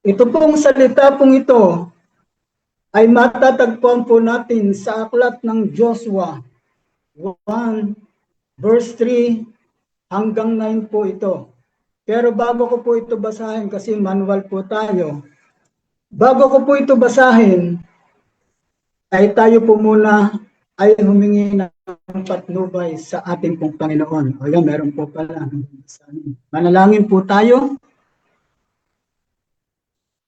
Ito pong salita pong ito ay matatagpuan po natin sa aklat ng Joshua 1 verse 3 hanggang 9 po ito. Pero bago ko po ito basahin, kasi manual po tayo, bago ko po ito basahin, ay tayo po muna ay humingi ng patnubay sa ating pong Panginoon. O yan, meron po pala. Manalangin po tayo.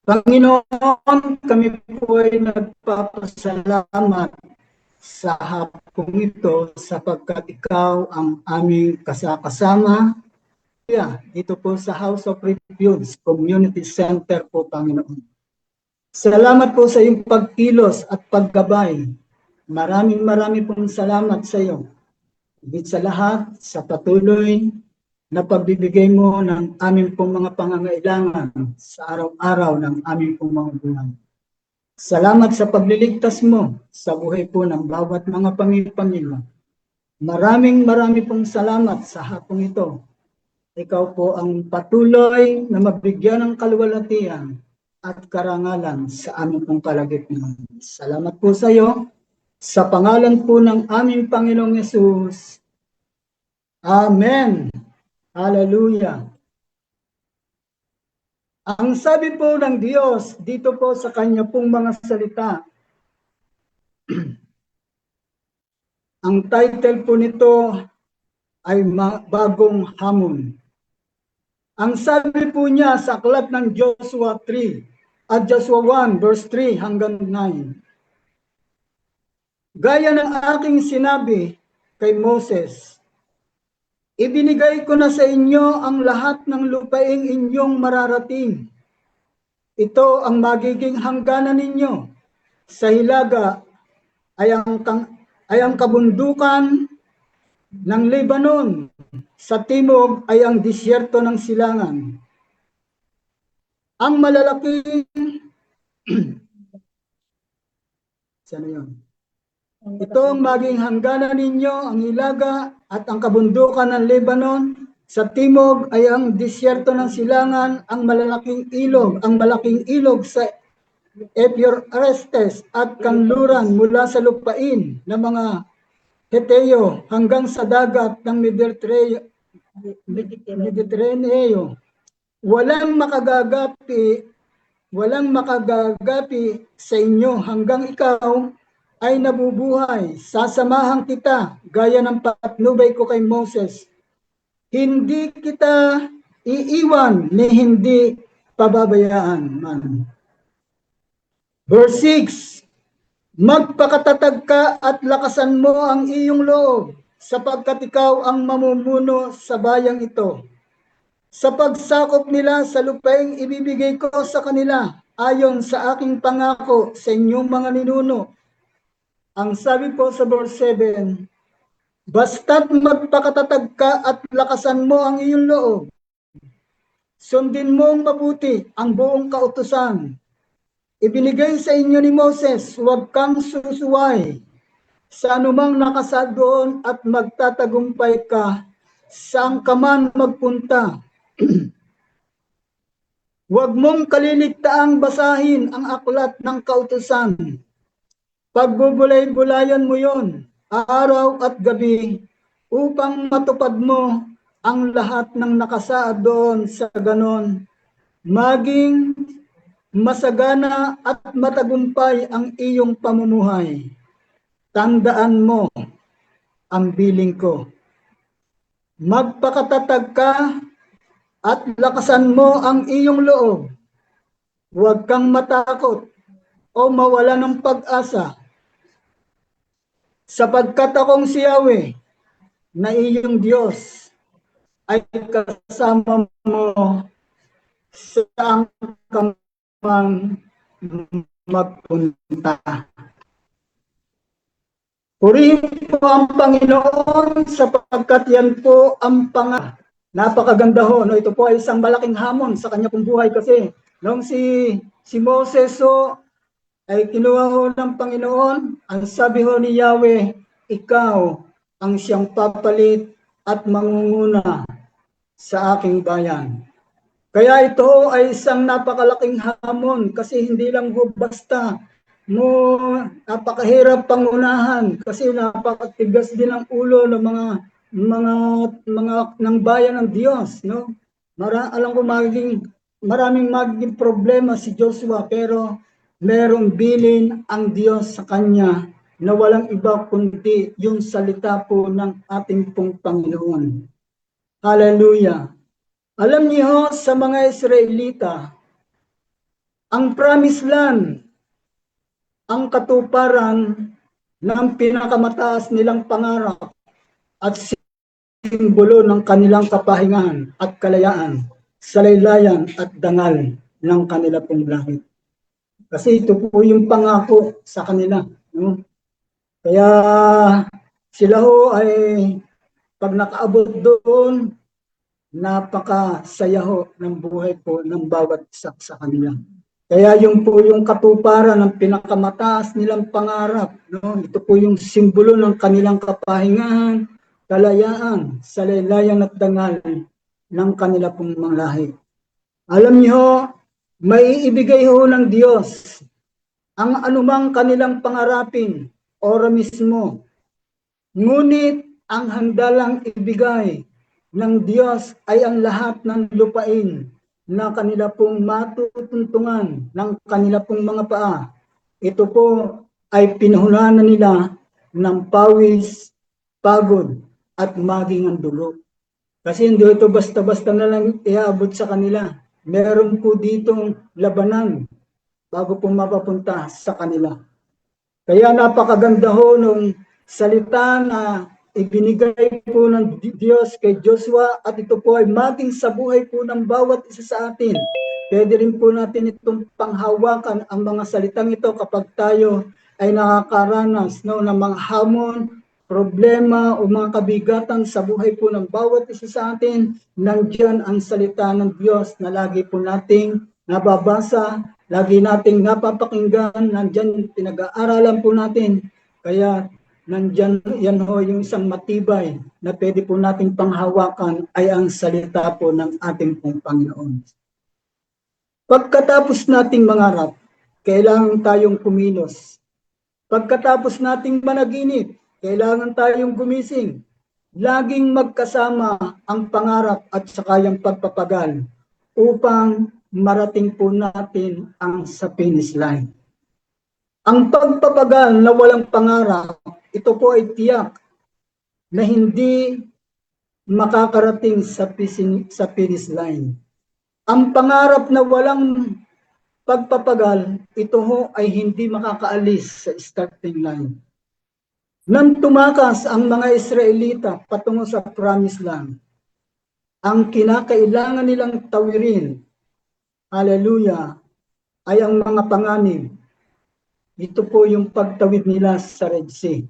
Panginoon, kami po ay nagpapasalamat sa hapong ito sapagkat ikaw ang aming kasama dito po sa House of Refuge Community Center po, Panginoon. Salamat po sa iyong pagkilos at paggabay. Maraming pong salamat sa iyo. Higit sa lahat, sa patuloy na pagbibigay mo ng aming pong mga pangangailangan sa araw-araw ng aming pong mga buhay. Salamat sa pagliligtas mo sa buhay po ng bawat mga pamilya. Marami pong salamat sa hapong ito. Ikaw po ang patuloy na mabigyan ng kaluwalhatian at karangalan sa aming pong kalagitnaan. Salamat po sa iyo. Sa pangalan po ng aming Panginoong Yesus. Amen. Hallelujah. Ang sabi po ng Diyos dito po sa kanya pong mga salita, ang title po nito ay Bagong Hamon. Ang sabi po niya sa aklat ng Joshua 3 at Joshua 1 verse 3 hanggang 9. Gaya ng aking sinabi kay Moses, ibinigay ko na sa inyo ang lahat ng lupaing inyong mararating. Ito ang magiging hangganan ninyo. Sa hilaga ay ang kabundukan ng Lebanon. Sa timog ay ang disyerto ng silangan. Ang malalaking sana yun. Ito ang maging hangganan ninyo, ang hilaga at ang kabundukan ng Lebanon. Sa timog ay ang disyerto ng silangan, ang malaking ilog sa Euphrates at kanluran mula sa lupain ng mga Heteo hanggang sa dagat ng Mediterraneo. Walang makagagapi sa inyo hanggang ikaw ay nabubuhay. Sasamahan kita gaya ng patnubay ko kay Moses. Hindi kita iiwan ni hindi pababayaan man. Verse 6, magpakatatag ka at lakasan mo ang iyong loob sapagkat ikaw ang mamumuno sa bayang ito. Sa pagsakop nila sa lupaing ibibigay ko sa kanila ayon sa aking pangako sa inyong mga ninuno. Ang sabi po sa verse 7, basta't magpakatatag ka at lakasan mo ang iyong loob. Sundin mong mabuti ang buong kautusan. Ibinigay sa inyo ni Moses, huwag kang susuway sa anumang nakasaad doon at magtatagumpay ka saan ka man magpunta. Huwag mong kaliligtaang basahin ang aklat ng kautusan. Pagbubulay-bulayan mo yon araw at gabi upang matupad mo ang lahat ng nakasaad doon sa ganon. Maging masagana at matagumpay ang iyong pamumuhay. Tandaan mo ang biling ko. Magpakatatag ka at lakasan mo ang iyong loob. Huwag kang matakot o mawala ng pag-asa. Sapagkat akong si Yahweh na iyong Diyos ay kasama mo saan ka man magpunta. Purihin po ang Panginoon sapagkat yan po ang napakaganda ho. No? Ito po ay isang malaking hamon sa kanya pong buhay kasi nung si Moses ay kinuha ho ng Panginoon, ang sabi ho ni Yahweh, ikaw ang siyang papalit at mangunguna sa aking bayan. Kaya ito ay isang napakalaking hamon kasi hindi lang ho basta mo napakahirap pangunahan kasi napakatigas din ang ulo ng mga ng bayan ng Diyos, no? Alam ko maraming magiging problema si Joshua pero merong bilin ang Diyos sa kanya na walang iba kundi yung salita po ng ating pong Panginoon. Hallelujah. Alam niyo sa mga Israelita, ang promised land, ang katuparan ng pinakamataas nilang pangarap at simbolo ng kanilang kapahingahan at kalayaan, salaylayan at dangal ng kanila pong langit. Kasi ito po yung pangako sa kanila. No? Kaya sila ho ay pag nakaabot doon, napakasaya ho ng buhay po ng bawat isa sa kanila. Kaya yung po yung katuparan ng pinakamataas nilang pangarap. No? Ito po yung simbolo ng kanilang kapahingahan, kalayaan, salaylayan at dangal ng kanila pong mga lahi. Alam niyo, may ibigay ho ng Diyos ang anumang kanilang pangarapin, ora mismo. Ngunit ang handa lang ibigay ng Diyos ay ang lahat ng lupain na kanila pong matutuntungan ng kanila pong mga paa. Ito po ay pinahunanan nila ng pawis, pagod, at maging ang dugo. Kasi hindi ito basta-basta na lang iabot sa kanila. Meron po ditong labanan bago po mapapunta sa kanila. Kaya napakaganda ho nung salita na ibinigay po ng Diyos kay Joshua at ito po ay maging sa buhay po ng bawat isa sa atin. Pwede rin po natin itong panghawakan ang mga salitang ito kapag tayo ay nakakaranas no, ng mga hamon, problema o mga kabigatan sa buhay po ng bawat isa sa atin. Nandiyan ang salita ng Diyos na lagi po nating nababasa, lagi nating napapakinggan, nandyan pinag-aaralan po natin. Kaya nandyan yan ho yung isang matibay na pwede po nating panghawakan ay ang salita po ng ating pong Panginoon. Pagkatapos nating mangarap, kailangan tayong kumilos. Pagkatapos nating managinip, kailangan tayong gumising. Laging magkasama ang pangarap at saka yung pagpapagal upang marating po natin ang sa finish line. Ang pagpapagal na walang pangarap, ito po ay tiyak na hindi makakarating sa finish line. Ang pangarap na walang pagpapagal, ito ho ay hindi makakaalis sa starting line. Nang tumakas ang mga Israelita patungo sa promised land, ang kinakailangan nilang tawirin, hallelujah, ay ang mga panganib. Ito po yung pagtawid nila sa Red Sea.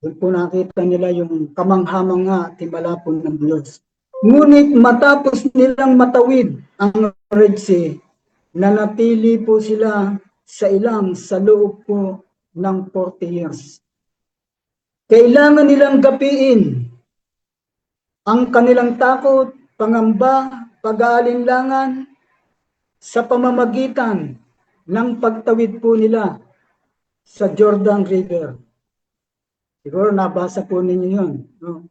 Doon po nakita nila yung kamangha-mangha timbala po ng Diyos. Ngunit matapos nilang matawid ang Red Sea, nanatili po sila sa ilang sa loob po ng 40 years. Kailangan nilang gapiin ang kanilang takot, pangamba, pag-aalinlangan sa pamamagitan ng pagtawid po nila sa Jordan River. Siguro nabasa po ninyo yun. No?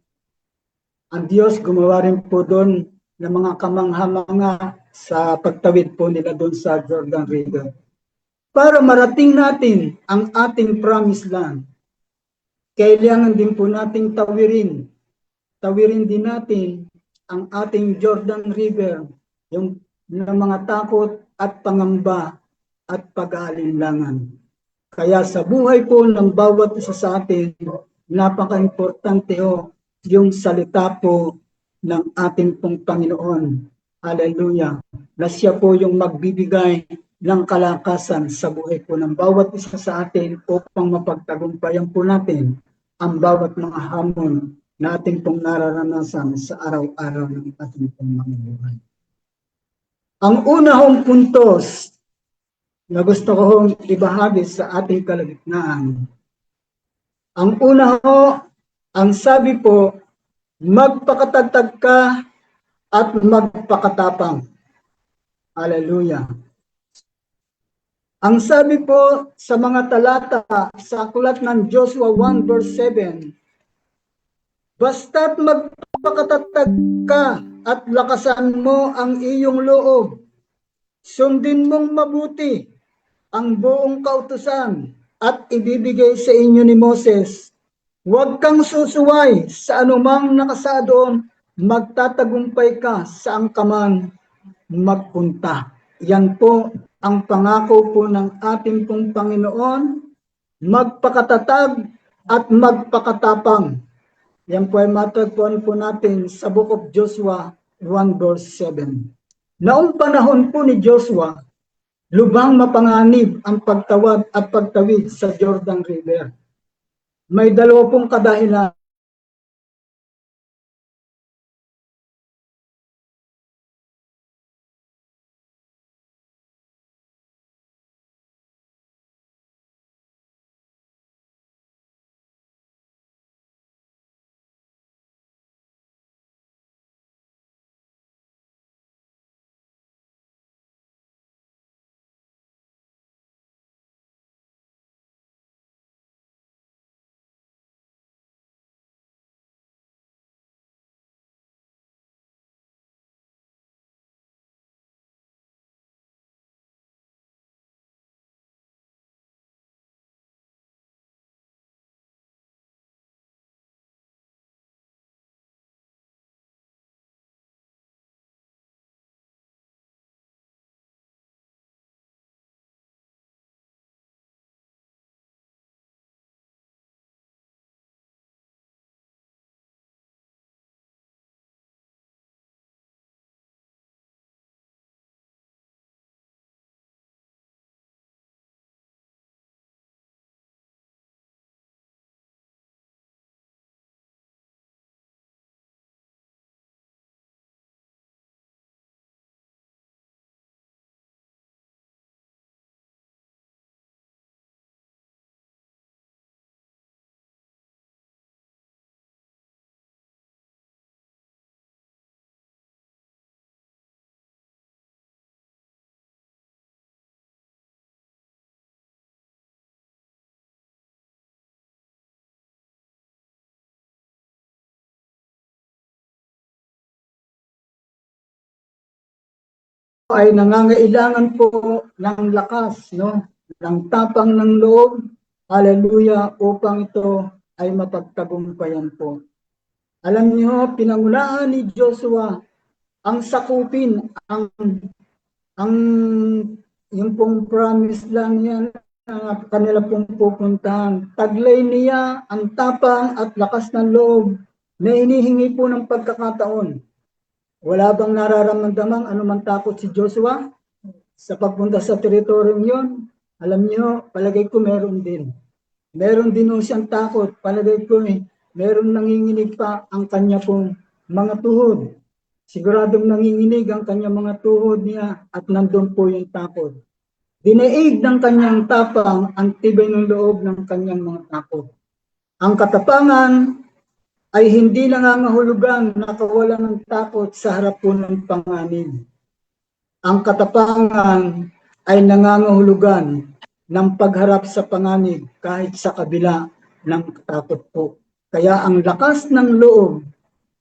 Ang Diyos gumawa rin po doon ng mga kamangha-mangha sa pagtawid po nila doon sa Jordan River. Para marating natin ang ating promised land, kailangan din po nating tawirin. Tawirin din natin ang ating Jordan River, yung mga takot at pangamba at pag-aalinlangan. Kaya sa buhay po ng bawat isa sa atin, napaka-importante ho yung salita po ng ating pong Panginoon. Hallelujah. Na siya po yung magbibigay ng kalakasan sa buhay po ng bawat isa sa atin upang mapagtagumpayan po natin ang bawat mga hamon na ating pong nararanasan sa araw-araw ng ating pong mga buhay. Ang unahong puntos na gusto ko hong ibahagi sa ating kalagitnaan. Ang una ho, ang sabi po, magpakatatag ka at magpakatapang. Hallelujah. Ang sabi po sa mga talata sa aklat ng Joshua 1 verse 7, basta't magpakatatag ka at lakasan mo ang iyong loob, sundin mong mabuti ang buong kautusan at ibibigay sa inyo ni Moses. Huwag kang susuway sa anumang nakasa doon, magtatagumpay ka saan ka man magpunta. Yan po ang pangako po ng ating pong Panginoon, magpakatatag at magpakatapang. Yan po ay matagpuan po natin sa Book of Joshua 1 verse 7. Noong panahon po ni Joshua, lubhang mapanganib ang pagtawid at pagtawid sa Jordan River. May dalawa pong kadahilan. Ay nangangailangan po ng lakas, no? Ng tapang ng loob, hallelujah, upang ito ay mapagtagumpayan po. Alam niyo, pinangunahan ni Joshua ang sakupin, ang yung pong promise lang yan na kanila pong pupuntahan. Taglay niya ang tapang at lakas ng loob na inihingi po ng pagkakataon. Wala bang nararamdamang anumang takot si Joshua sa pagpunta sa teritoryong yon? Alam niyo, palagay ko meron din. Meron din siyang takot. Palagay ko meron nanginginig pa ang kanya pong mga tuhod. Siguradong nanginginig ang kanyang mga tuhod niya at nandun po yung takot. Dinaig ng kanyang tapang ang tibay ng loob ng kanyang mga takot. Ang katapangan ay hindi nangangahulugan na kawalan ng takot sa harap po ng panganib. Ang katapangan ay nangangahulugan ng pagharap sa panganib kahit sa kabila ng takot po. Kaya ang lakas ng loob,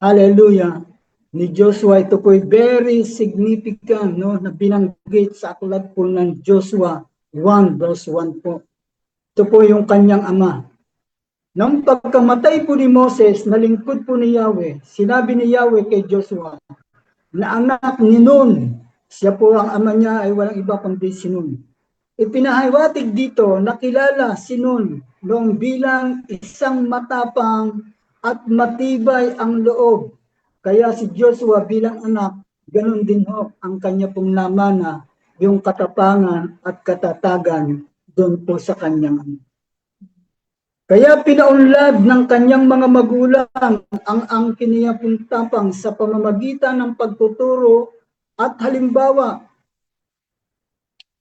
hallelujah, ni Joshua, ito po ay very significant, no, na binanggit sa aklat po ng Joshua 1 verse 1 po. Ito po yung kanyang ama. Nang pagkamatay po ni Moses, na lingkod po ni Yahweh, sinabi ni Yahweh kay Joshua na anak ni Nun, siya po ang ama niya ay walang iba kundi si Nun. Ipinahiwatig dito, nakilala si Nun noong bilang isang matapang at matibay ang loob. Kaya si Joshua bilang anak, ganun din ho ang kanya pong namana, yung katapangan at katatagan doon po sa kanyang anak. Kaya pinaunlad ng kanyang mga magulang ang angkin niya pong tapang sa pamamagitan ng pagtuturo at halimbawa.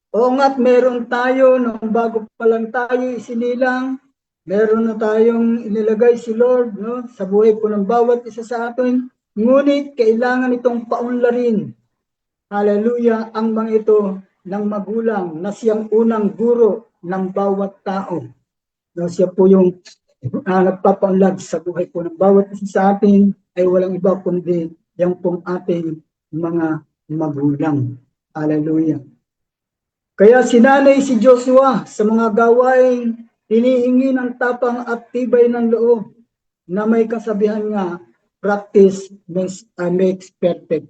Oo nga't meron tayo, nung bago pa lang tayo isinilang, meron na tayong inilagay si Lord, no, sa buhay po ng bawat isa sa atin. Ngunit kailangan itong paunlarin. Hallelujah, ang mga ito ng magulang na siyang unang guro ng bawat tao. No, siya po yung nagpapaunlad sa buhay po ng bawat isa sa atin ay walang iba kundi yung pong ating mga magulang. Hallelujah. Kaya sinanay si Joshua sa mga gawain hinihingi ng tapang at tibay ng loob na may kasabihan nga, practice makes perfect.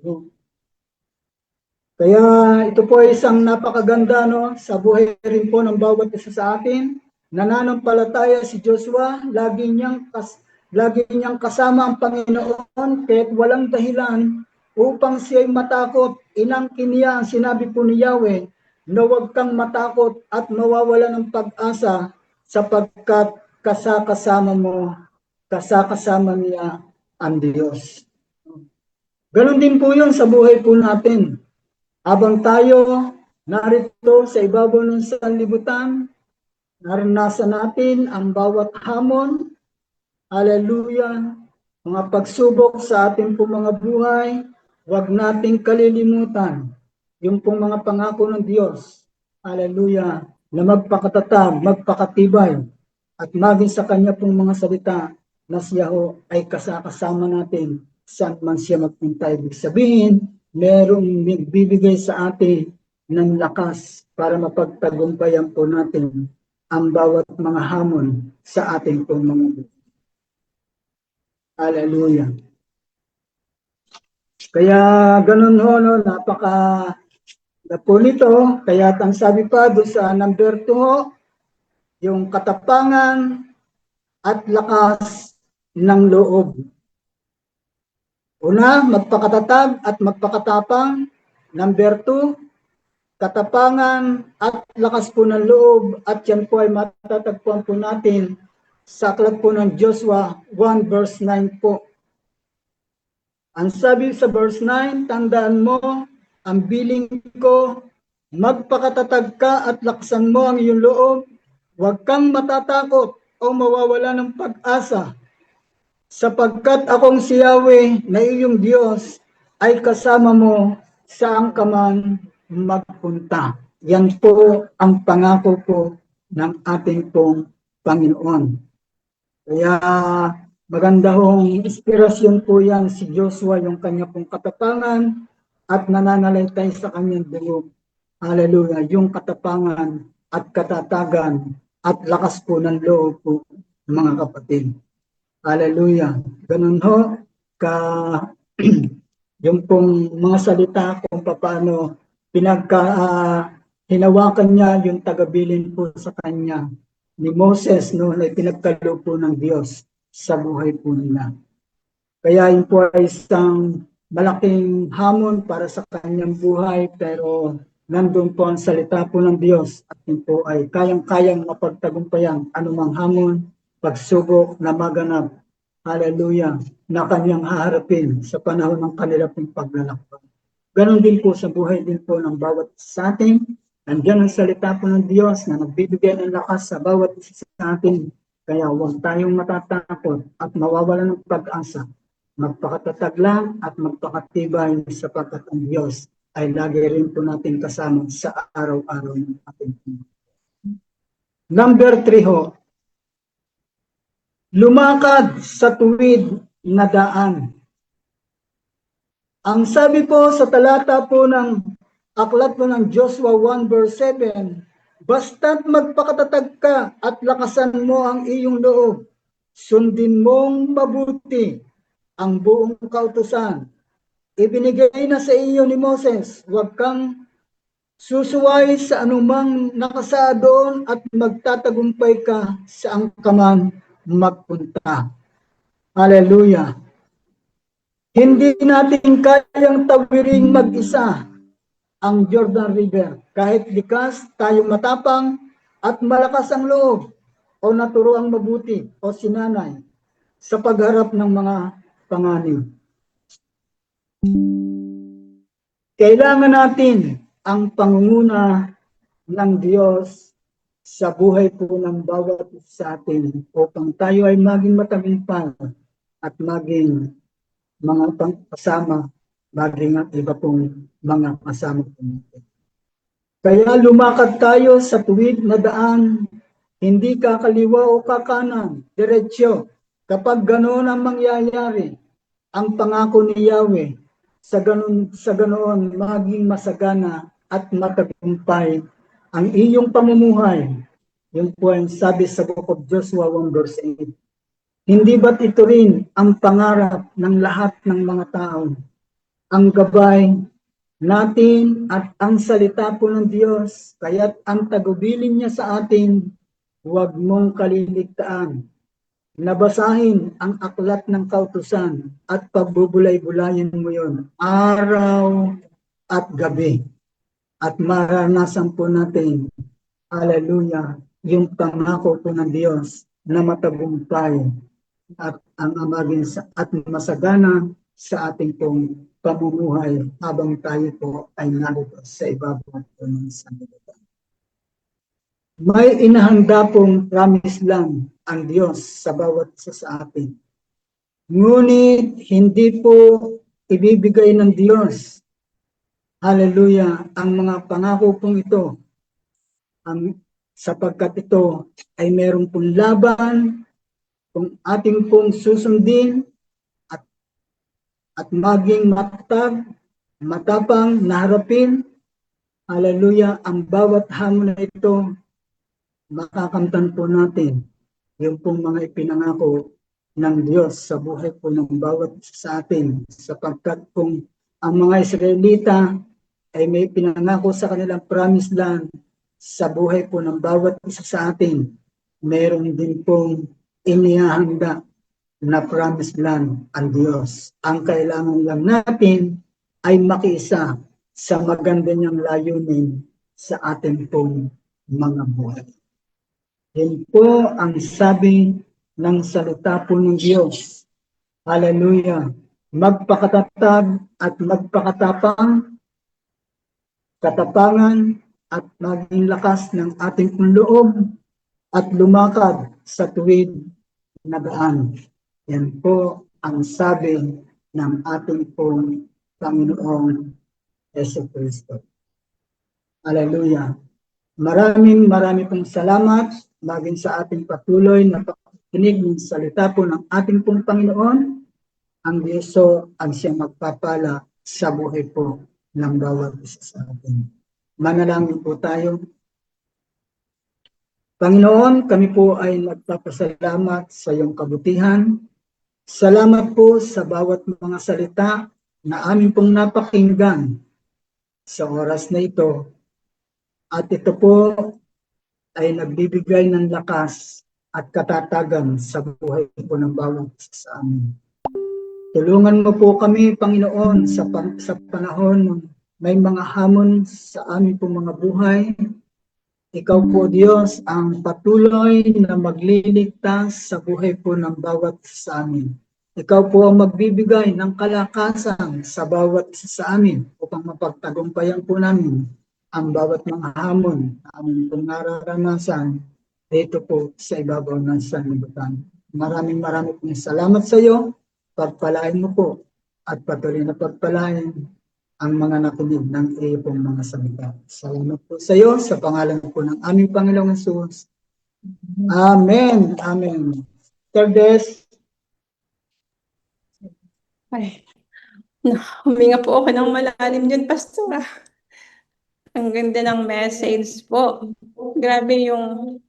Kaya ito po ay isang napakaganda no, sa buhay rin po ng bawat isa sa atin. Nananampalataya si Joshua, lagi niyang kasama ang Panginoon kahit walang dahilan upang siya ay matakot. Inangkin niya ang sinabi po ni Yahweh na huwag kang matakot at mawawala ng pag-asa sapagkat kasakasama niya ang Diyos. Ganon din po yun sa buhay po natin. Habang tayo narito sa ibabaw ng sanlibutan, naranasan natin ang bawat hamon, hallelujah, mga pagsubok sa ating pong mga buhay, huwag nating kalilimutan yung pong mga pangako ng Diyos, hallelujah, na magpakatatag, magpakatibay, at maging sa Kanya pong mga salita na siya ho ay kasama natin saan man siya magpunta. Ibig sabihin, merong nagbibigay sa atin ng lakas para mapagtagumpayan po natin ang bawat mga hamon sa ating pong mga buhay. Hallelujah. Kaya ganun ho, no, napaka po nito. Kaya ang sabi pa doon sa number 2 ho, yung katapangan at lakas ng loob. Una, magpakatatag at magpakatapang. Number 2, katapangan at lakas po ng loob, at yan po ay matatagpuan po natin sa aklat po ng Joshua 1 verse 9 po. Ang sabi sa verse 9, tandaan mo ang bilin ko, magpakatatag ka at laksan mo ang iyong loob, huwag kang matatakot o mawawala ng pag-asa, sapagkat akong si Yahweh na iyong Diyos ay kasama mo saan ka man magpunta. Yan po ang pangako po ng ating pong Panginoon. Kaya maganda hong inspirasyon po yan si Joshua, yung kanya pong katapangan at nananalaytay sa kanyang dugo. Hallelujah, yung katapangan at katatagan at lakas po ng loob po, mga kapatid. Hallelujah. Ganun ho, yung pong mga salita kung paano hinawakan niya yung tagabilin po sa kanya ni Moses, no, na pinagkaloob po ng Diyos sa buhay po nila. Kaya yun po ay isang malaking hamon para sa kanyang buhay, pero nandun po ang salita po ng Diyos at yun po ay kayang-kayang mapagtagumpayan anumang hamon, pagsubok na maganap, hallelujah, na kanyang haharapin sa panahon ng kanila pong paglalakbay. Ganon din po sa buhay din po ng bawat sa atin. Nandiyan ang salita po ng Diyos na nagbibigay ng lakas sa bawat isa sa atin. Kaya huwag tayong matatakot at mawawala ng pag-asa. Magpakatatag lang at magpakatibay sapagkat ang Diyos ay lagi rin po natin kasama sa araw-araw ng ating buhay. Number 3 ho, lumakad sa tuwid na daan. Ang sabi po sa talata po ng aklat po ng Joshua 1 verse 7, basta't magpakatatag ka at lakasan mo ang iyong loob, sundin mong mabuti ang buong kautusan. Ibinigay na sa iyo ni Moses, huwag kang susuway sa anumang nakasaad doon at magtatagumpay ka saan ka man magpunta. Hallelujah. Hindi natin kayang tawiring mag-isa ang Jordan River. Kahit likas, tayong matapang at malakas ang loob o naturoang mabuti o sinanay sa pagharap ng mga panganib. Kailangan natin ang pangunguna ng Diyos sa buhay po ng bawat sa atin upang tayo ay maging matagumpay at maging mga kasama maging ang iba pong mga kasama po natin. Kaya lumakad tayo sa tuwid na daan, hindi kakaliwa o kakanan, diretsyo. Kapag ganoon ang mangyayari, ang pangako ni Yahweh, sa ganoon maging masagana at matagumpay ang iyong pamumuhay. Yun po ang sabi sa Book of Joshua 1 verse 8. Hindi ba't ito rin ang pangarap ng lahat ng mga tao? Ang gabay natin at ang salita po ng Diyos, kaya't ang tagubilin niya sa atin, huwag mong kaliligtaan. Nabasahin ang aklat ng kautusan at pagbubulay-bulayin mo yon araw at gabi. At maranasan po natin, hallelujah, yung pangako po ng Diyos na matagumpay at ang amagin at masagana sa ating pong pamumuhay habang tayo po ay narito sa ibabaw po ng sanlibutan. May inahanda pong promise lang ang Diyos sa bawat isa sa atin. Ngunit hindi po ibibigay ng Diyos, hallelujah, ang mga pangako pong ito sapagkat ito ay meron pong laban kung ating pong susundin at maging matapang na harapin, hallelujah, ang bawat hamon na ito, makakamtan po natin yung pong mga ipinangako ng Diyos sa buhay po ng bawat sa atin, sapagkat kung ang mga Israelita ay may pinangako sa kanilang promised land sa buhay po ng bawat isa sa atin, meron din pong inihahanda na promised land ang Diyos. Ang kailangan lang natin ay makiisa sa maganda niyang layunin sa ating pong mga buhay. Yan po ang sabi ng salita po ng Diyos. Hallelujah. Magpakatatag at magpakatapang, katapangan at maging lakas ng ating loob at lumakad sa tuwid na daan. Yan po ang sabi ng ating pong Panginoong Jesucristo. Hallelujah. Maraming pong salamat maging sa ating patuloy na pakikinig ng salita po ng ating pong Panginoon. Ang Diyos ang siyang magpapala sa buhay po ng bawat isa sa atin. Manalangin po tayo. Panginoon, kami po ay nagpapasalamat sa iyong kabutihan. Salamat po sa bawat mga salita na amin pong napakinggan sa oras na ito. At ito po ay nagbibigay ng lakas at katatagan sa buhay po ng bawat isa sa amin. Tulungan mo po kami, Panginoon, sa panahon ng may mga hamon sa amin po mga buhay. Ikaw po, Diyos, ang patuloy na magliligtas sa buhay po ng bawat sa amin. Ikaw po ang magbibigay ng kalakasan sa bawat sa amin upang mapagtagumpayan po namin ang bawat mga hamon na aming pong nararanasan dito po sa ibabaw ng sanlibutan. Maraming pong salamat sa iyo. Pagpalain mo po at patuloy na pagpalain ang mga nakinig ng iyo pong mga salita. Salamat po sa iyo sa pangalan po ng aming Panginoong Hesus. Amen. Amen. Terdes. Ay, huminga po ako ng malalim dyan, Pastor. Ang ganda ng message po. Grabe yung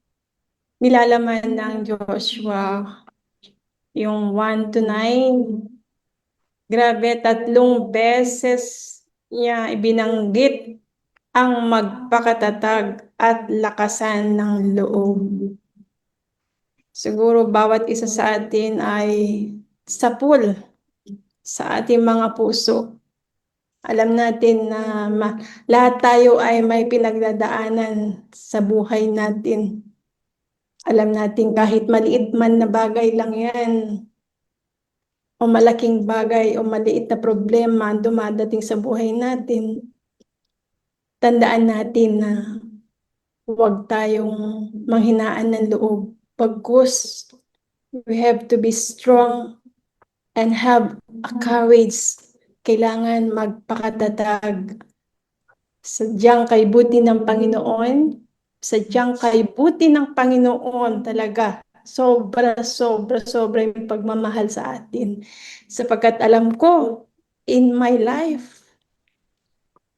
nilalaman ng Joshua. Yung 1 to 9. Grabe, 3 beses niya ibinanggit ang magpakatatag at lakasan ng loob. Siguro bawat isa sa atin ay sapul sa ating mga puso. Alam natin na lahat tayo ay may pinagdadaanan sa buhay natin. Alam natin kahit maliit man na bagay lang yan, o malaking bagay o maliit na problema dumadating sa buhay natin, tandaan natin na huwag tayong manghinaan ng loob. Pagkus, we have to be strong and have a courage kailangan magpakatatag. Sadyang kay buti ng Panginoon, sadyang kay buti ng Panginoon talaga. Sobra, sobra, sobra yung pagmamahal sa atin. Sapagkat alam ko, in my life,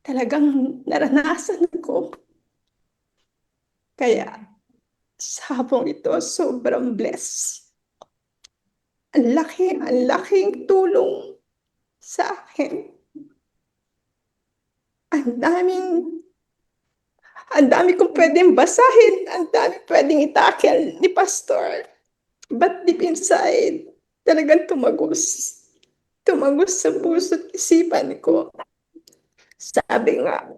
talagang naranasan ko. Kaya sa hapong ito, sobrang blessed. Ang laking tulong sa akin. Ang daming, ang dami kong pwedeng basahin, ang dami pwedeng itakel ni Pastor. But deep inside, talagang tumagos. Tumagos sa puso at isipan ko. Sabi nga,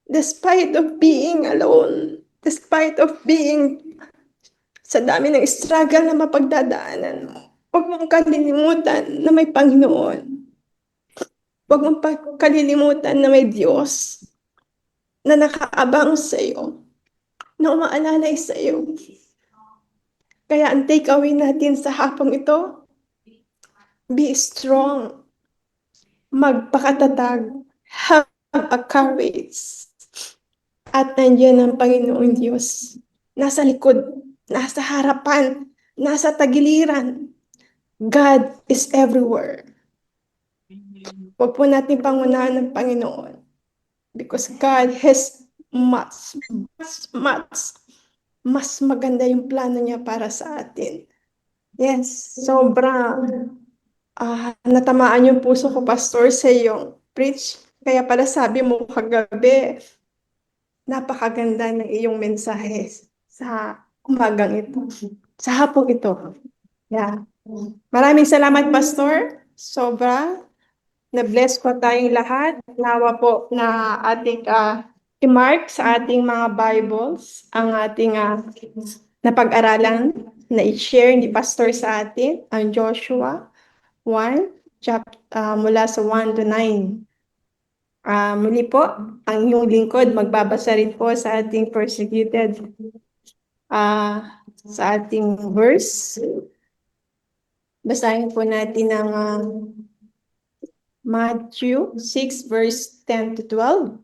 despite of being alone, despite of being sa dami ng struggle na mapagdadaanan mo, huwag mong kalilimutan na may Panginoon. Huwag mong kalilimutan na may Diyos na nakaabang sa iyo, na umaalalay sa iyo. Kaya ang takeaway natin sa hapong ito, be strong, magpakatatag, have a courage. At nandiyan ang Panginoong Diyos. Nasa likod, nasa harapan, nasa tagiliran. God is everywhere. Huwag po natin pangunahan ng Panginoon. Because God has mas maganda yung plano niya para sa atin. Yes, sobra. Natamaan yung puso ko, Pastor, sa iyong preach. Kaya pala sabi mo kagabi, napakaganda ng iyong mensahe sa umagang ito, sa hapong ito. Yeah. Maraming salamat, Pastor. Sobra. Na-bless ko tayong lahat. Nawa po na ating i-mark sa ating mga Bibles ang ating napag-aralan na i-share ni Pastor sa atin, ang Joshua 1, mula sa 1 to 9. Muli po, ang inyong lingkod, magbabasa rin po sa ating persecuted sa ating verse. Basahin po natin ang Matthew 6 verse 10 to 12.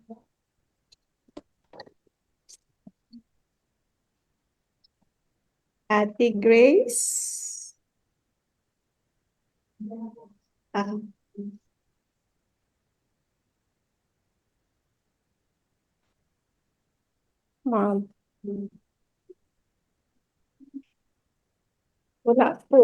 Ate Grace. Wala po.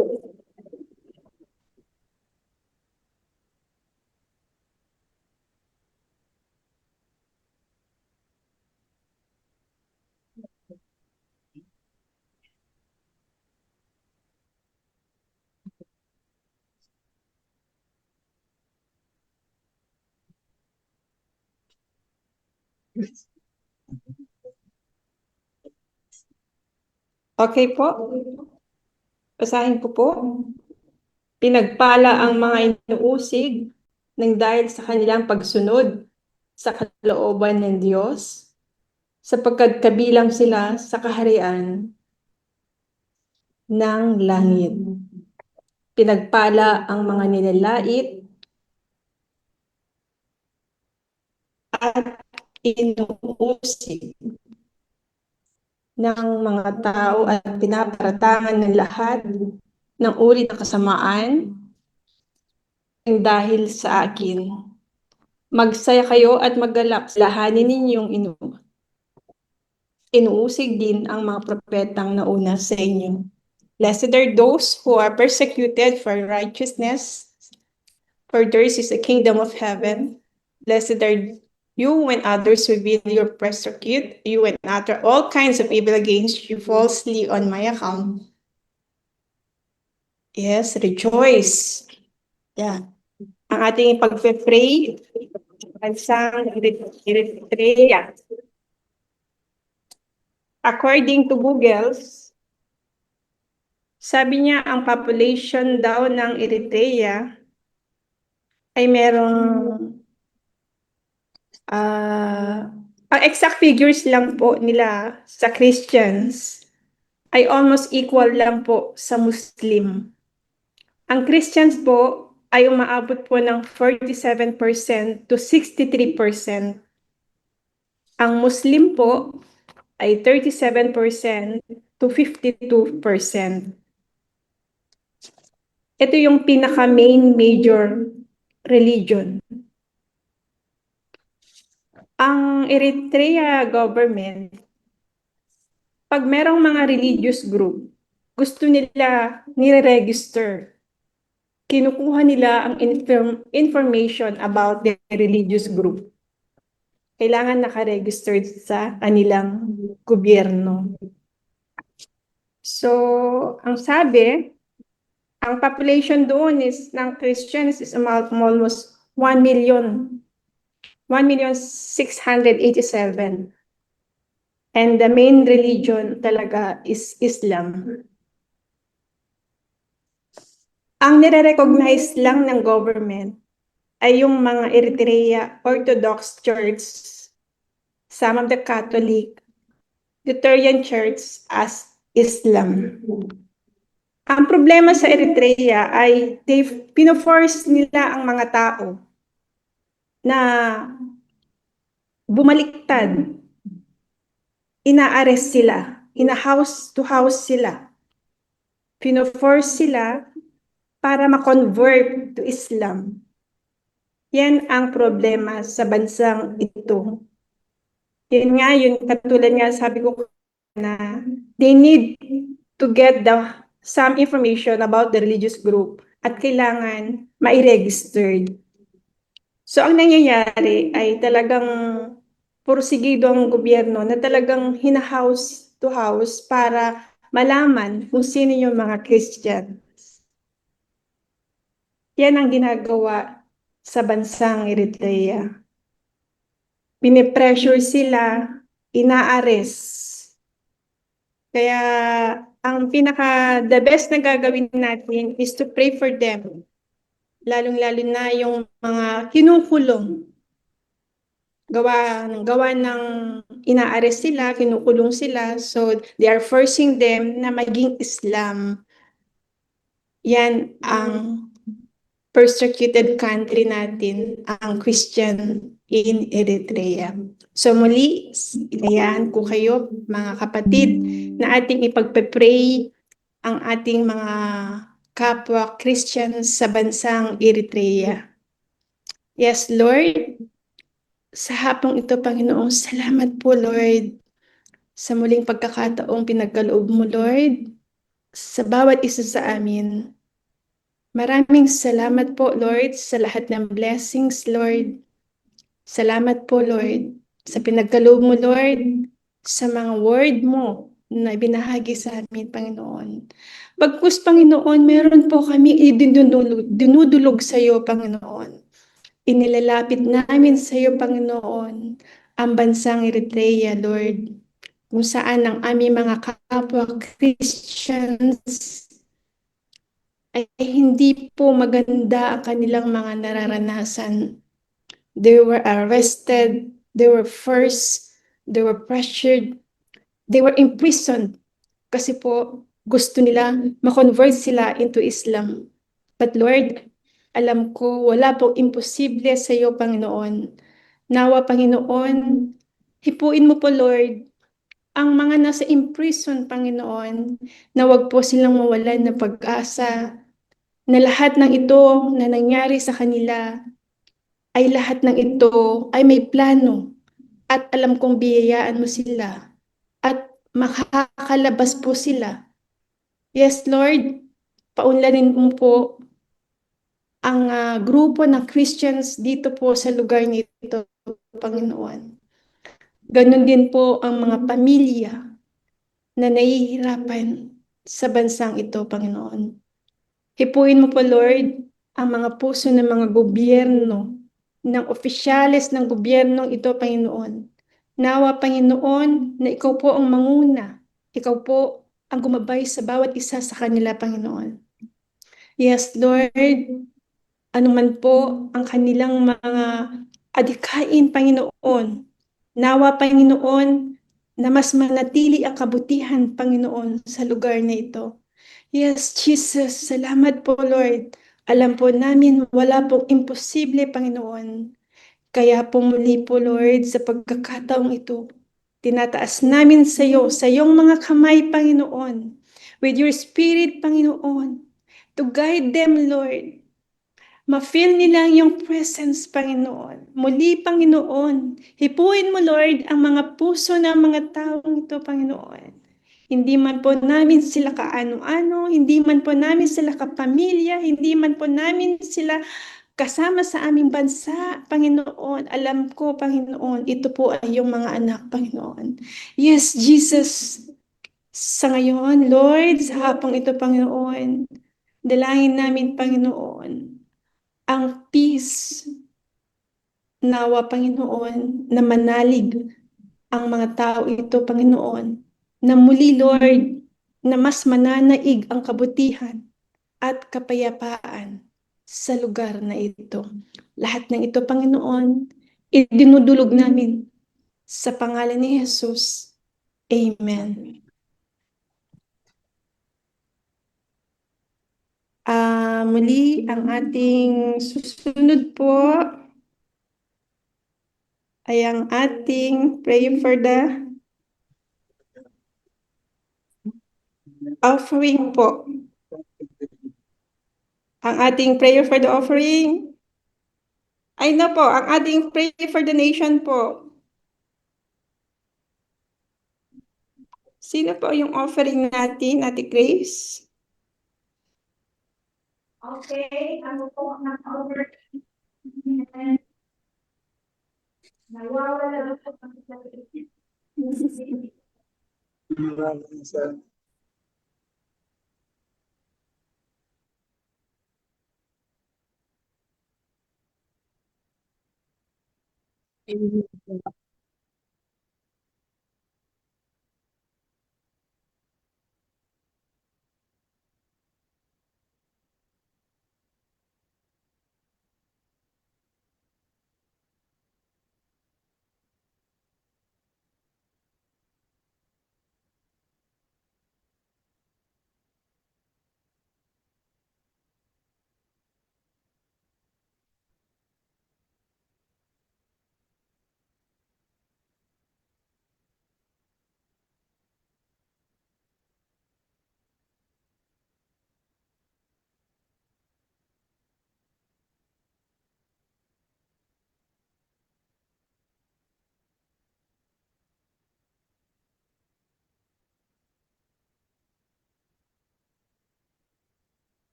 Okay po. Basahin ko po. Pinagpala ang mga inuusig ng dahil sa kanilang pagsunod sa kalooban ng Diyos, sapagkat kabilang sila sa kaharian ng langit. Pinagpala ang mga nilalait at inuusig ng mga tao at pinaparatangan ng lahat ng uri ng kasamaan dahil sa akin. Magsaya kayo at maggalak, lahanin ninyong inuusig din ang mga propetang nauna sa inyo. Blessed are those who are persecuted for righteousness, for theirs is the kingdom of heaven. Blessed are you when others revilely persecute you and utter all kinds of evil against you falsely on my account. Yes, rejoice. Yeah. Ang ating pagpe-pray, bansang Eritrea. According to Google, sabi niya ang population daw ng Eritrea ay merong ang exact figures lang po nila sa Christians ay almost equal lang po sa Muslim. Ang Christians po ay umaabot po ng 47% to 63%. Ang Muslim po ay 37% to 52%. Ito yung pinaka-main major religion. Ang Eritrea government, pag merong mga religious group, gusto nila nire-register. Kinukuha nila ang information about the religious group. Kailangan naka-registered sa kanilang gobyerno. So, ang sabi, ang population doon ng Christians is almost 1 million. 1,687,000. And the main religion talaga is Islam. Ang nire-recognize lang ng government ay yung mga Eritrea Orthodox Church, some of the Catholic, Lutheran Church as Islam. Ang problema sa Eritrea ay pino-force nila ang mga tao na bumaliktad. Ina-arrest sila, ina-house to house sila. Pino-force sila para ma-convert to Islam. Yan ang problema sa bansang ito. Yan nga, yun katulad nga sabi ko na they need to get some information about the religious group at kailangan ma-registered. So ang nangyayari ay talagang porsigido ang gobyerno na talagang hina-house to house para malaman kung sino yung mga Christian. Yan ang ginagawa sa bansang Eritrea. Pinipressure sila, ina-arrest. Kaya ang the best na gagawin natin is to pray for them. Lalong-lalo na yung mga kinukulong. Gawa ng ina-arrest sila, kinukulong sila. So they are forcing them na maging Islam. Yan ang persecuted country natin, ang Christian in Eritrea. So muli, inayaan ko kayo, mga kapatid, na ating ipagpe-pray ang ating mga kapwa Christians sa bansang Eritrea. Yes, Lord, sa hapong ito, Panginoon, salamat po, Lord, sa muling pagkakataong pinagkaloob mo, Lord, sa bawat isa sa amin. Maraming salamat po, Lord, sa lahat ng blessings, Lord. Salamat po, Lord, sa pinagkaloob mo, Lord, sa mga word mo na binahagi sa amin, Panginoon. Bagkus, Panginoon, meron po kami dinudulog sa iyo, Panginoon. Inilalapit namin sa iyo, Panginoon, ang bansang Eritrea, Lord, kung saan ang aming mga kapwa Christians ay hindi po maganda ang kanilang mga nararanasan. They were arrested, they were forced, they were pressured, they were imprisoned kasi po gusto nila ma-convert sila into Islam. But Lord, alam ko wala pong imposible sa iyo, Panginoon. Nawa, Panginoon, hipuin mo po, Lord, ang mga nasa imprison, Panginoon, na wag po silang mawalan ng pag-asa, na lahat ng ito na nangyari sa kanila ay lahat ng ito ay may plano at alam kong biyayaan mo sila at makakalabas po sila. Yes, Lord, paunlarin mo po ang grupo ng Christians dito po sa lugar nito, Panginoon. Ganon din po ang mga pamilya na nahihirapan sa bansang ito, Panginoon. Hipuin mo po, Lord, ang mga puso ng mga gobyerno, ng opisyales ng gobyernong ito, Panginoon. Nawa, Panginoon, na ikaw po ang manguna. Ikaw po ang gumabay sa bawat isa sa kanila, Panginoon. Yes, Lord, anuman po ang kanilang mga adikain, Panginoon. Nawa, Panginoon, na mas manatili ang kabutihan, Panginoon, sa lugar na ito. Yes, Jesus, salamat po, Lord. Alam po namin wala pong imposible, Panginoon. Kaya po muli po, Lord, sa pagkakataong ito, tinataas namin sa iyo, sa iyong mga kamay, Panginoon, with your Spirit, Panginoon, to guide them, Lord. Ma-feel nila ang iyong presence, Panginoon. Muli, Panginoon, hipuin mo, Lord, ang mga puso ng mga taong ito, Panginoon. Hindi man po namin sila kaano-ano, hindi man po namin sila kapamilya, hindi man po namin sila kasama sa aming bansa, Panginoon. Alam ko, Panginoon, ito po ay iyong mga anak, Panginoon. Yes, Jesus, sa ngayon, Lord, sa hapong ito, Panginoon, dalangin namin, Panginoon, ang peace, nawa, Panginoon, na manalig ang mga tao ito, Panginoon, na muli, Lord, na mas mananaig ang kabutihan at kapayapaan sa lugar na ito. Lahat ng ito, Panginoon, idinudulog namin sa pangalan ni Jesus. Amen. Muli, ang ating susunod po ay ang ating pray for the offering po. Ang ating prayer for the offering. Ay na po, ang ating pray for the nation po. Sino po yung offering natin, Ate Grace? Okay, ano po ang offering? Nawawala na po ang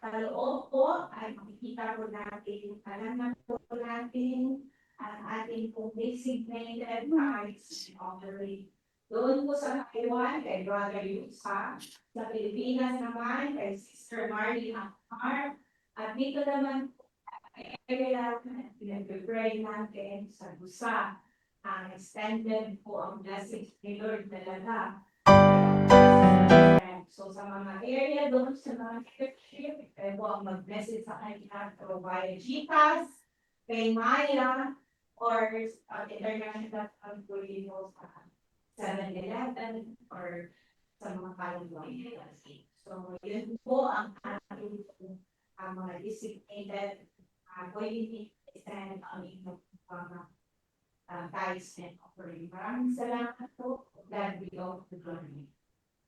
kaloob po ay makikita po natin yung halaman po natin ang ating po designated tithes offering. Doon po sa Taiwan, kay Brother Yusa. Sa Pilipinas naman, kay Sister Marlene Akmar. At dito naman po, kaya pinag-pray natin sa Busa. Ang extended po ang blessings ni Lord talaga. So sa mga area doon, sa mga leadership, kayo po ang mag-message sa kanila through via GCash, kay Maya, or international employees sa 7-Eleven, or sa mga kaluluwa. So yun po ang ating mga designated community and ang inyong mga guys and offering. Maraming salamat po. Glad we go to glory.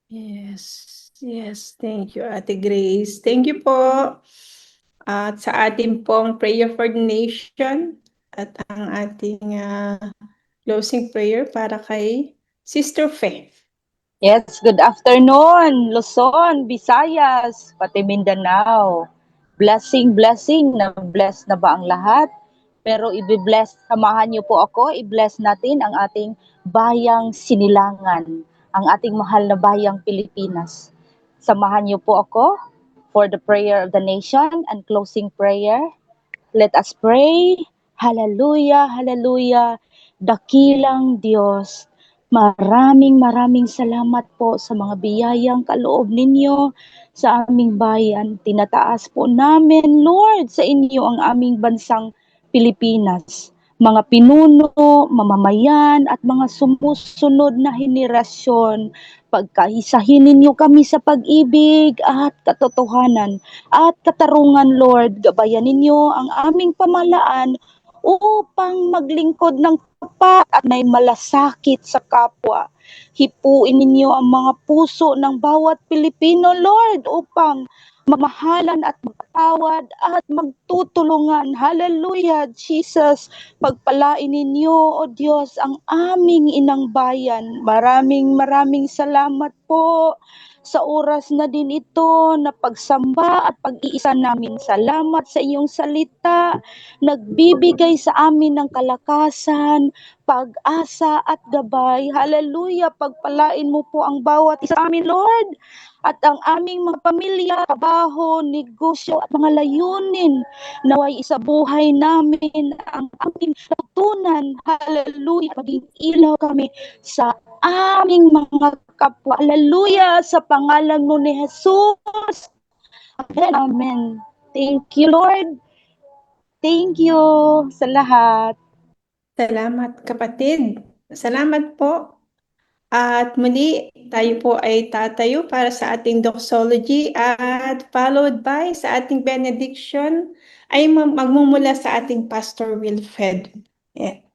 Yes, yes. Thank you, Ate Grace. Thank you po. At sa ating pong prayer for the nation at ang ating closing prayer para kay Sister Fe. Yes, good afternoon, Luzon, Visayas, pati Mindanao. Blessing, blessing, na-bless na ba ang lahat? Pero i-bless, samahan niyo po ako, i-bless natin ang ating bayang Sinilangan, ang ating mahal na bayang Pilipinas. Samahan niyo po ako for the prayer of the nation and closing prayer. Let us pray. Hallelujah, hallelujah. Dakilang Diyos, maraming salamat po sa mga biyayang kaloob ninyo sa aming bayan. Tinataas po namin, Lord, sa inyo ang aming bansang Pilipinas. Mga pinuno, mamamayan, at mga sumusunod na henerasyon. Pagkaisahin ninyo kami sa pag-ibig at katotohanan at katarungan, Lord. Gabayan ninyo ang aming pamahalaan upang maglingkod ng tapat at may malasakit sa kapwa. Hipuin ninyo ang mga puso ng bawat Pilipino, Lord, upang mamahalan at magpatawad at magtutulungan. Hallelujah, Jesus. Pagpalain ninyo, O Diyos, ang aming inang bayan. Maraming salamat po sa oras na din ito na pagsamba at pag-iisa namin. Salamat sa iyong salita. Nagbibigay sa amin ng kalakasan, pag-asa at gabay. Hallelujah. Pagpalain mo po ang bawat isa amin, Lord, at ang aming mga pamilya, trabaho, negosyo at mga layunin. Naway isa buhay namin ang aming natutunan. Hallelujah. Maging ilaw kami sa aming mga kapwa. Hallelujah. Sa pangalan mo ni Jesus. Amen. Amen. Thank you, Lord. Thank you sa lahat. Salamat, kapatid. Salamat po. At muli, tayo po ay tatayo para sa ating doxology at followed by sa ating benediction ay magmumula sa ating Pastor Wilfred. Yeah.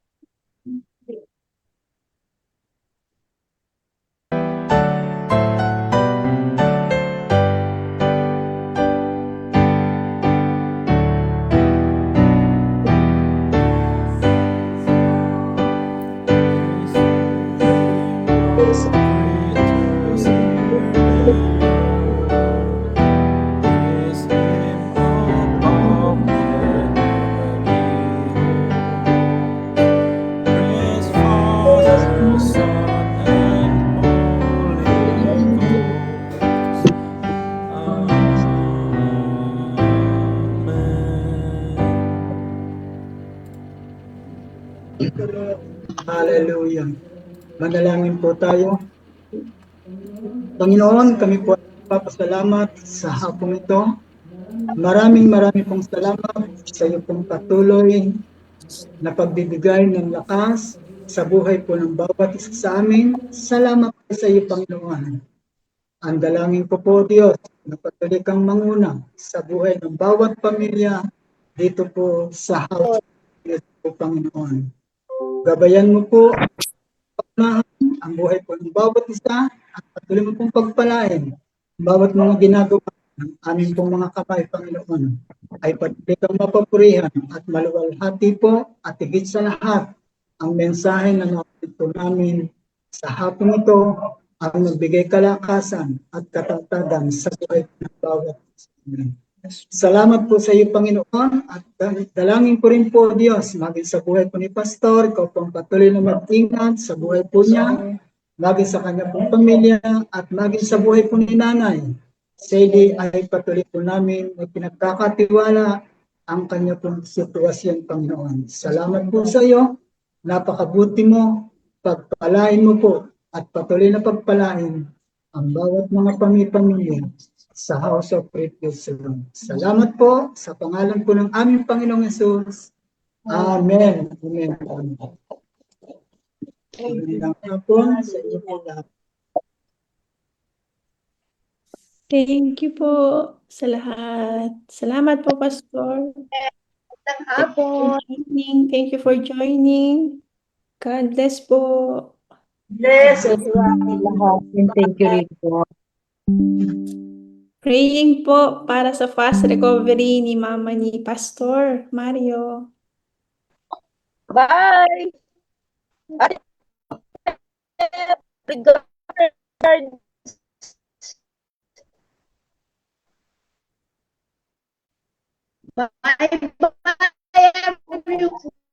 Hallelujah. Manalangin po tayo. Panginoon, kami po ay papasalamat sa hapong ito. Maraming pong salamat sa iyo pong patuloy na pagbibigay ng lakas sa buhay po ng bawat isa sa amin. Salamat po sa iyo, Panginoon. Ang dalangin ko po, Diyos, na patuloy kang manguna sa buhay ng bawat pamilya dito po sa house po, Panginoon. Gabayan mo po ang buhay po ng bawat isa at patuloy mo pong pagpalain bawat mga ginagawa ng aming pong mga kamay, Panginoon, ay patuloy kang mapapurihan at maluwalhati po at higit sa lahat ang mensahe na napito namin sa hapon ito ang magbigay kalakasan at katatagan sa buhay ng bawat isa. Salamat po sa iyo, Panginoon, at dalangin ko rin po, Diyos, maging sa buhay po ni Pastor, ikaw pong patuloy na mag-ingat sa buhay po niya, maging sa kanya pong pamilya, at maging sa buhay po ni Nanay. Sadie ay patuloy po namin may pinagkakatiwala ang kanya pong sitwasyon, Panginoon. Salamat po sa iyo, napakabuti mo, pagpalain mo po, at patuloy na pagpalain ang bawat mga pamilya sa House of Refuge. Salamat po sa pangalan po ng aming Panginoong Yesus. Amen. Amen. Amen. Magandang hapon sa inyo po lahat. Thank you po sa lahat. Salamat po, Pastor. Hapon. Thank you for joining. God bless po. Bless Lahat. And thank you rin po. Praying po para sa fast recovery ni Mama ni Pastor Mario. Bye! Regard. Bye-bye, everyone.